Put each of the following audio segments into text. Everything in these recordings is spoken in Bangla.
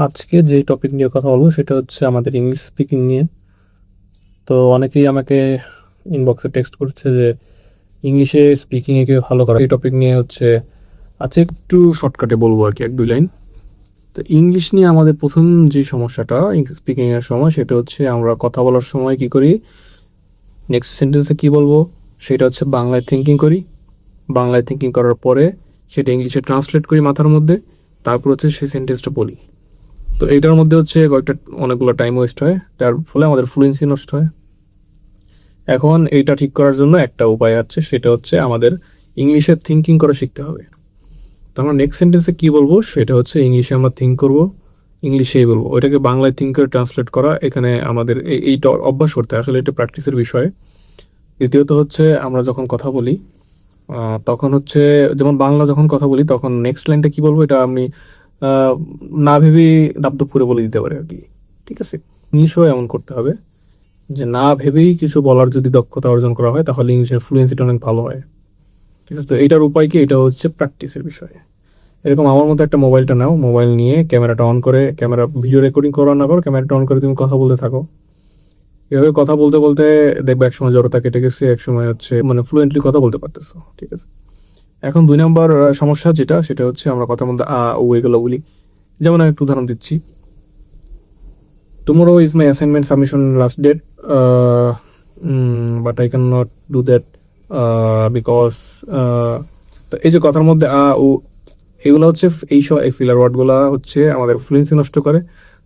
আজকে যে টপিক নিয়ে কথা বলবো সেটা হচ্ছে আমাদের ইংলিশ স্পিকিং নিয়ে। তো অনেকেই আমাকে ইনবক্সে টেক্সট করছে যে ইংলিশে স্পিকিংয়ে কেউ ভালো করে। এই টপিক নিয়ে হচ্ছে আজকে একটু শর্টকাটে বলবো আর কি, এক দুই লাইন। তো ইংলিশ নিয়ে আমাদের প্রথম যে সমস্যাটা স্পিকিংয়ের সময় সেটা হচ্ছে আমরা কথা বলার সময় কি করি, নেক্সট সেন্টেন্সে কি বলবো সেটা হচ্ছে বাংলায় থিঙ্কিং করি। বাংলায় থিঙ্কিং করার পরে সেটা ইংলিশে ট্রান্সলেট করি মাথার মধ্যে, তারপর হচ্ছে সেই সেন্টেন্সটা বলি। তো এইটার মধ্যে হচ্ছে অনেকগুলো টাইম ওয়েস্ট হয়, তার ফলে আমাদের ফ্লুয়েন্সি নষ্ট হয়। এখন এইটা ঠিক করার জন্য একটা উপায় আছে, সেটা হচ্ছে আমাদের ইংলিশে থিঙ্কিং করা শিখতে হবে। তো আমরা নেক্সট সেন্টেন্সে কী বলবো সেটা হচ্ছে ইংলিশে আমরা থিঙ্ক করব, ইংলিশেই বলবো, ওইটাকে বাংলায় থিঙ্ক করে ট্রান্সলেট করা। এখানে আমাদের এইটা অভ্যাস করতে হয়, আসলে এটা প্র্যাকটিসের বিষয়। দ্বিতীয়ত হচ্ছে আমরা যখন কথা বলি তখন হচ্ছে যেমন বাংলা যখন কথা বলি তখন নেক্সট লাইনটা কি বলবো এটা আমি না ভেবেই দাপদপ করে বলে দিতে পারি আর কি। ঠিক আছে, ইংলিশও এমন করতে হবে যে না ভেবেই কিছু বলার যদি দক্ষতা অর্জন করা হয় তাহলে ইংলিশের ফ্লুয়েন্সিটা অনেক ভালো হয়। ঠিক আছে, তো এটার উপায় কি, এটা হচ্ছে প্র্যাকটিসের বিষয়। এরকম আমার মতো একটা মোবাইলটা নাও, মোবাইল নিয়ে ক্যামেরাটা অন করে, ক্যামেরা ভিডিও রেকর্ডিং করো না করো, ক্যামেরাটা অন করে তুমি কথা বলতে থাকো। এভাবে কথা বলতে বলতে দেখবে একসময় জড়তা কেটে গেছে, একসময় হচ্ছে মানে ফ্লুয়েন্টলি কথা বলতে পারতেছো। ঠিক আছে, এখন দুই নম্বর সমস্যা যেটা, সেটা হচ্ছে আমরা কথার মধ্যে ও এগুলো বলি। যেমন আমি একটু উদাহরণ দিচ্ছি, tomorrow is my assignment submission last date, but I can not do that because. তো এই যে কথার মধ্যে ও এগুলো হচ্ছে এই ফিলার ওয়ার্ডগুলো হচ্ছে আমাদের ফ্লুয়েন্সি নষ্ট করে।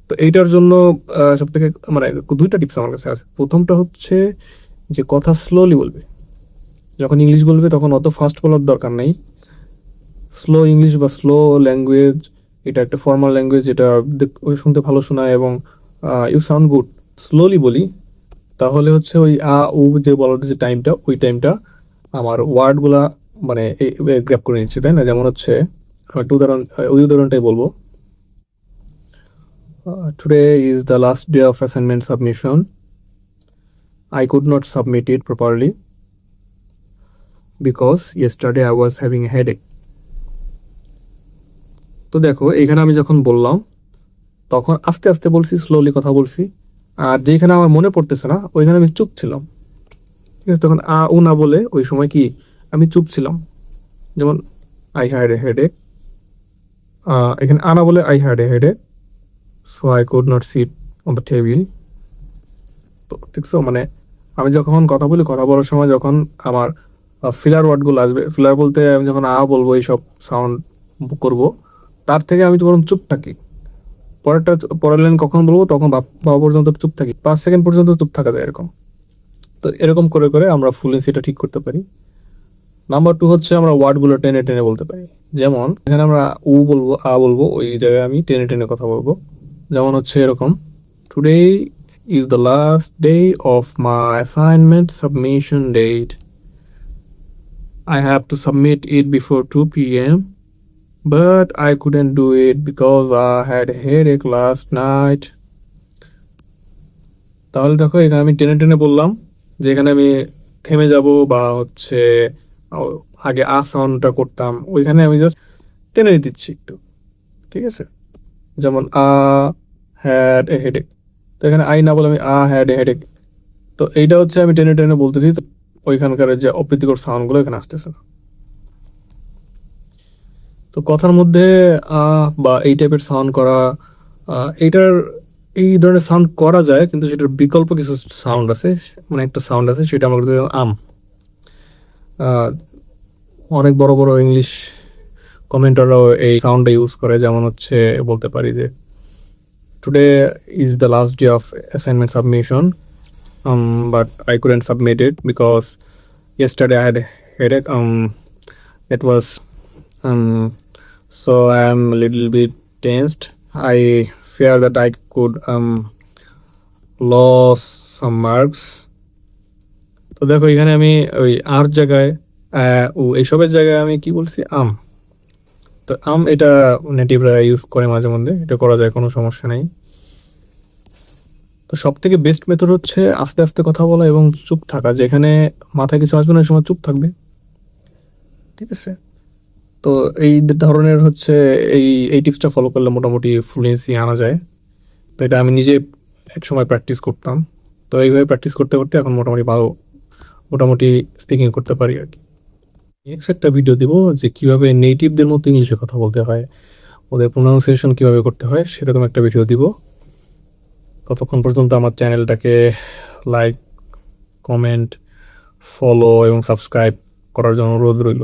তো এইটার জন্য সব থেকে মানে দুইটা টিপস আমার কাছে আছে। প্রথমটা হচ্ছে যে কথা স্লোলি বলবে, যখন ইংলিশ বলবে তখন অত ফাস্ট বলার দরকার নেই। স্লো ইংলিশ বা স্লো ল্যাঙ্গুয়েজ, এটা একটা ফর্মাল ল্যাঙ্গুয়েজ, এটা শুনতে ভালো শোনায় এবং ইউ সাউন্ড গুড। স্লোলি বলি তাহলে হচ্ছে ওই ও যে বলার যে টাইমটা, ওই টাইমটা আমার ওয়ার্ডগুলা মানে গ্র্যাপ করে নিচ্ছে, তাই না? যেমন হচ্ছে আমি একটা উদাহরণ, ওই উদাহরণটাই বলবো। Today is the last day of assignment submission, I could not submit it properly because yesterday I was having a headache. তো দেখো এখানে আমি যখন বললাম তখন আস্তে আস্তে বলছি, স্লোলি কথা বলছি। আর যেখানে আমার মনে পড়তেছে না ওইখানে আমি চুপ ছিলাম। ঠিক আছে, তখন ও না বলে ওই সময় কি আমি চুপ ছিলাম। যেমন আই হ্যাড এ হেডেক, এখানে আনা বলে I had a headache, so I could not sit on the table. তো ঠিক আছে, মানে আমি যখন কথা বলি, কথা বলার সময় যখন আমার ফিলার ওয়ার্ডগুলো আসবে, ফিলার বলতে আমি যখন বলবো এইসব সাউন্ড করব, তার থেকে আমি বরং চুপ থাকি। পরেরটা পরের লাইন কখন বলবো তখন ভাবা পর্যন্ত চুপ থাকি, 5 সেকেন্ড পর্যন্ত চুপ থাকা যায় এরকম। তো এরকম করে করে আমরা ফ্লুয়েন্সিটা ঠিক করতে পারি। নাম্বার 2 হচ্ছে আমরা ওয়ার্ডগুলো টেনে টেনে বলতে পারি। যেমন এখানে আমরা উ বলবো, বলবো, ওই জায়গায় আমি টেনে টেনে কথা বলবো। যেমন হচ্ছে এরকম, today is the last day of my assignment submission date, I have to submit it before 2 p.m. but I couldn't do it because I had a headache last night. তাহলে দেখো এখানে আমি টেনে টেনে বললাম, যে এখানে আমি থেমে যাব বা হচ্ছে আগে সাউন্ডটা করতাম, ওইখানে আমি জাস্ট টেনে দিচ্ছি একটু। ঠিক আছে, যেমন হ্যাড এ হেডেক, তো এখানে আই না বলে আমি হ্যাড এ হেডেক। তো এইটা হচ্ছে আমি টেনে টেনে বলতেছি, তো ওইখানকার যে অপ্রীতিকর সাউন্ডগুলো এখানে আসতেছে না। তো কথার মধ্যে বা এই টাইপের সাউন্ড করা, এইটার এই ধরনের সাউন্ড করা যায়, কিন্তু সেটার বিকল্প কিছু সাউন্ড আছে। মানে একটা সাউন্ড আছে, সেটা আমরা করতে আহ, অনেক বড় বড় ইংলিশ কমেন্টাররাও এই সাউন্ডটা ইউজ করে। যেমন হচ্ছে বলতে পারি যে today is the last day of assignment submission, but I couldn't submit it because yesterday I had a headache. It was so I am a little bit tensed. I fear that I could lose some marks. তো দেখো এখানে আমি ওই আর জায়গায় ও এইসবের জায়গায় আমি কি বলছি, তো এটা নেটিভরা ইউজ করে মাঝে মধ্যে, এটা করা যায়, কোনো সমস্যা নেই। তো সব থেকে বেস্ট মেথড হচ্ছে আস্তে আস্তে কথা বলা এবং চুপ থাকা, যেখানে মাথায় কিছু আসবে না সময় চুপ থাকবে। ঠিক আছে, তো এই ধরনের হচ্ছে এই টিপসটা ফলো করলে মোটামুটি ফ্লুয়েন্সি আনা যায়। তো এটা আমি নিজে এক সময় প্র্যাকটিস করতাম। তো এইভাবে প্র্যাকটিস করতে করতে এখন মোটামুটি স্পিকিং করতে পারি আর কি। নেক্সট একটা ভিডিও দিব যে কিভাবে নেটিভদের মতো ইংলিশে কথা বলতে হয়, ওদের প্রোনাউন্সিয়েশন কিভাবে করতে হয়, সেরকম একটা ভিডিও দিব। ততক্ষণ পর্যন্ত আমার চ্যানেলটাকে লাইক, কমেন্ট, ফলো এবং সাবস্ক্রাইব করার জন্য অনুরোধ রইল।